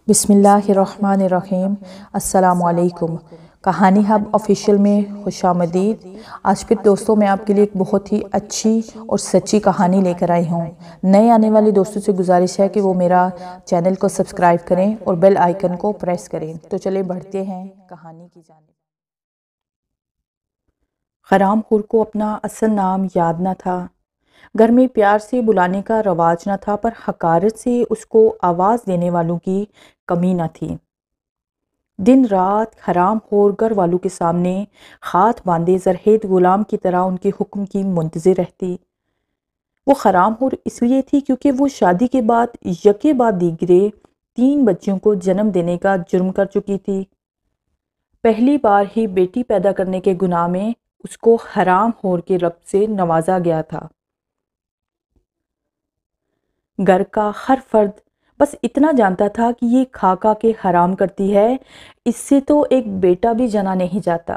بسم اللہ الرحمن الرحیم۔ السلام علیکم۔ کہانی ہب آفیشیل میں خوش آمدید۔ آج پھر دوستوں میں آپ کے لیے ایک بہت ہی اچھی اور سچی کہانی لے کر آئی ہوں۔ نئے آنے والے دوستوں سے گزارش ہے کہ وہ میرا چینل کو سبسکرائب کریں اور بیل آئیکن کو پریس کریں۔ تو چلیں بڑھتے ہیں کہانی کی جانب۔ خرام خور کو اپنا اصل نام یاد نہ تھا۔ گھر میں پیار سے بلانے کا رواج نہ تھا، پر حقارت سے اس کو آواز دینے والوں کی کمی نہ تھی۔ دن رات حرام خور گھر والوں کے سامنے ہاتھ باندھے زرہید غلام کی طرح ان کے حکم کی منتظر رہتی۔ وہ حرام خور اس لیے تھی کیونکہ وہ شادی کے بعد یکے بعد دیگرے 3 بچیوں کو جنم دینے کا جرم کر چکی تھی۔ پہلی بار ہی بیٹی پیدا کرنے کے گناہ میں اس کو حرام خور کے رب سے نوازا گیا تھا۔ گھر کا ہر فرد بس اتنا جانتا تھا کہ یہ کھا کھا کے حرام کرتی ہے، اس سے تو ایک بیٹا بھی جنا نہیں جاتا۔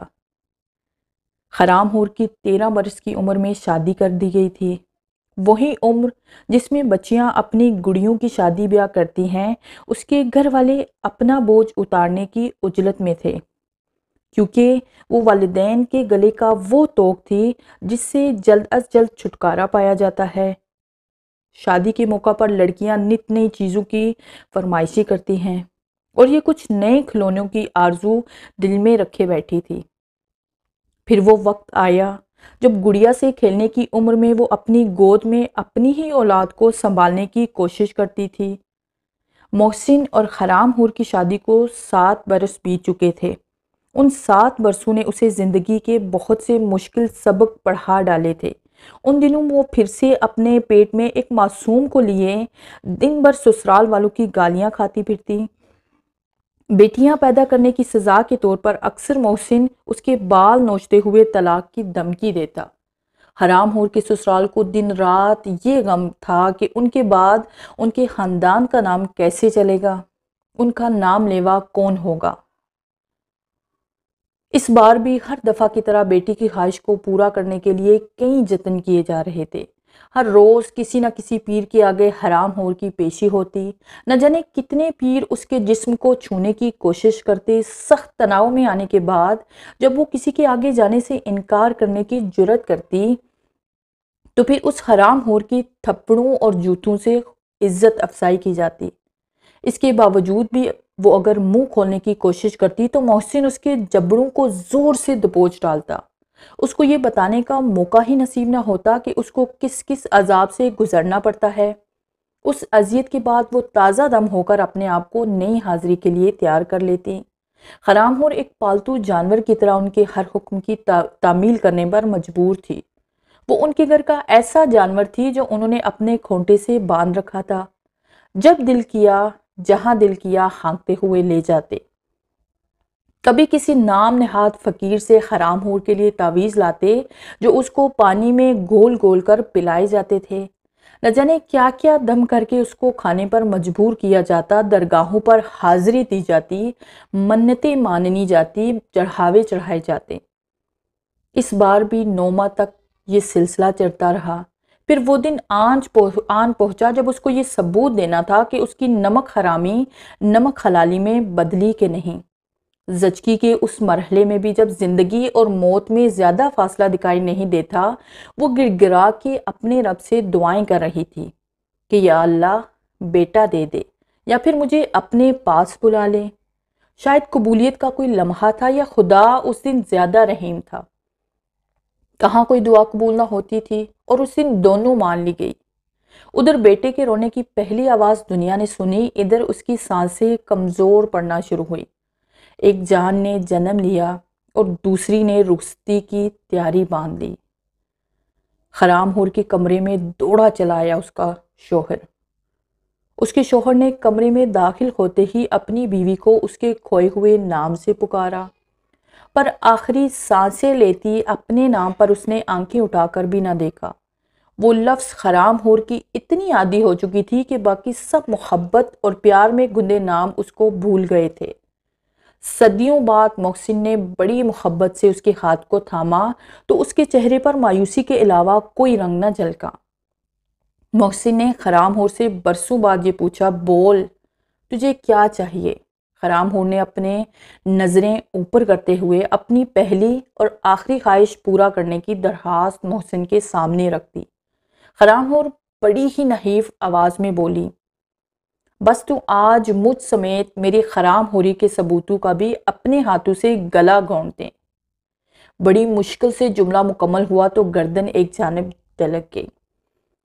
حرام خور کی 13 برس کی عمر میں شادی کر دی گئی تھی۔ وہی عمر جس میں بچیاں اپنی گڑیوں کی شادی بیاہ کرتی ہیں، اس کے گھر والے اپنا بوجھ اتارنے کی عجلت میں تھے، کیونکہ وہ والدین کے گلے کا وہ توق تھی جس سے جلد از جلد چھٹکارا پایا جاتا ہے۔ شادی کے موقع پر لڑکیاں نت نئی چیزوں کی فرمائشی کرتی ہیں، اور یہ کچھ نئے کھلونوں کی آرزو دل میں رکھے بیٹھی تھی۔ پھر وہ وقت آیا جب گڑیا سے کھیلنے کی عمر میں وہ اپنی گود میں اپنی ہی اولاد کو سنبھالنے کی کوشش کرتی تھی۔ محسن اور حرام خور کی شادی کو 7 برس بیت چکے تھے۔ ان 7 برسوں نے اسے زندگی کے بہت سے مشکل سبق پڑھا ڈالے تھے۔ ان دنوں وہ پھر سے اپنے پیٹ میں ایک معصوم کو لیے دن بھر سسرال والوں کی گالیاں کھاتی پھرتی۔ بیٹیاں پیدا کرنے کی سزا کے طور پر اکثر محسن اس کے بال نوچتے ہوئے طلاق کی دھمکی دیتا۔ حرام خور کے سسرال کو دن رات یہ غم تھا کہ ان کے بعد ان کے خاندان کا نام کیسے چلے گا، ان کا نام لیوا کون ہوگا۔ اس بار بھی ہر دفعہ کی طرح بیٹی کی خواہش کو پورا کرنے کے لیے کئی جتن کیے جا رہے تھے۔ ہر روز کسی نہ کسی پیر کے آگے حرام خور کی پیشی ہوتی۔ نہ جانے کتنے پیر اس کے جسم کو چھونے کی کوشش کرتے۔ سخت تناؤ میں آنے کے بعد جب وہ کسی کے آگے جانے سے انکار کرنے کی جرات کرتی تو پھر اس حرام خور کی تھپڑوں اور جوتوں سے عزت افزائی کی جاتی۔ اس کے باوجود بھی وہ اگر منہ کھولنے کی کوشش کرتی تو محسن اس کے جبڑوں کو زور سے دبوچ ڈالتا۔ اس کو یہ بتانے کا موقع ہی نصیب نہ ہوتا کہ اس کو کس کس عذاب سے گزرنا پڑتا ہے۔ اس اذیت کے بعد وہ تازہ دم ہو کر اپنے آپ کو نئی حاضری کے لیے تیار کر لیتی۔ حرام خور ایک پالتو جانور کی طرح ان کے ہر حکم کی تعمیل کرنے پر مجبور تھی۔ وہ ان کے گھر کا ایسا جانور تھی جو انہوں نے اپنے کھونٹے سے باندھ رکھا تھا۔ جب دل کیا، جہاں دل کیا ہانکتے ہوئے لے جاتے۔ کبھی کسی نام نہاد فقیر سے حرام خور کے لیے تعویذ لاتے جو اس کو پانی میں گھول گھول کر پلائے جاتے تھے۔ نہ جانے کیا کیا دم کر کے اس کو کھانے پر مجبور کیا جاتا۔ درگاہوں پر حاضری دی جاتی، منتیں ماننی جاتی، چڑھاوے چڑھائے جاتے۔ اس بار بھی 9 ماہ تک یہ سلسلہ چلتا رہا۔ پھر وہ دن آن پہنچا جب اس کو یہ ثبوت دینا تھا کہ اس کی نمک حرامی نمک حلالی میں بدلی کہ نہیں۔ زچگی کے اس مرحلے میں بھی جب زندگی اور موت میں زیادہ فاصلہ دکھائی نہیں دیتا، وہ گڑ گڑا کے اپنے رب سے دعائیں کر رہی تھی کہ یا اللہ بیٹا دے دے، یا پھر مجھے اپنے پاس بلا لے۔ شاید قبولیت کا کوئی لمحہ تھا یا خدا اس دن زیادہ رحیم تھا۔ کہاں کوئی دعا قبول نہ ہوتی تھی، اور اس دن دونوں مان لی گئی۔ ادھر بیٹے کے رونے کی پہلی آواز دنیا نے سنی، ادھر اس کی سانسیں کمزور پڑنا شروع ہوئی۔ ایک جان نے جنم لیا اور دوسری نے رخصتی کی تیاری باندھ لی۔ حرام خور کے کمرے میں دوڑا چلا آیا اس کا شوہر۔ اس کے شوہر نے کمرے میں داخل ہوتے ہی اپنی بیوی کو اس کے کھوئے ہوئے نام سے پکارا، پر آخری سانسیں لیتی اپنے نام پر اس نے آنکھیں اٹھا کر بھی نہ دیکھا۔ وہ لفظ حرام خور کی اتنی عادی ہو چکی تھی کہ باقی سب محبت اور پیار میں گندے نام اس کو بھول گئے تھے۔ صدیوں بعد محسن نے بڑی محبت سے اس کے ہاتھ کو تھاما تو اس کے چہرے پر مایوسی کے علاوہ کوئی رنگ نہ جھلکا۔ محسن نے حرام خور سے برسوں بعد یہ پوچھا، بول تجھے کیا چاہیے؟ خرام ہور نے اپنے نظریں اوپر کرتے ہوئے اپنی پہلی اور آخری خواہش پورا کرنے کی درخواست محسن کے سامنے رکھ دی۔ خرام ہور بڑی ہی نحیف آواز میں بولی، بس تو آج مجھ سمیت میری خرام ہوری کے ثبوتوں کا بھی اپنے ہاتھوں سے گلا گھونٹ دیں۔ بڑی مشکل سے جملہ مکمل ہوا تو گردن ایک جانب ڈلک گئی۔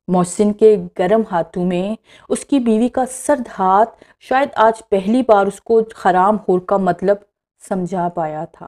محسن کے گرم ہاتھوں میں اس کی بیوی کا سرد ہاتھ شاید آج پہلی بار اس کو خرام ہور کا مطلب سمجھا پایا تھا۔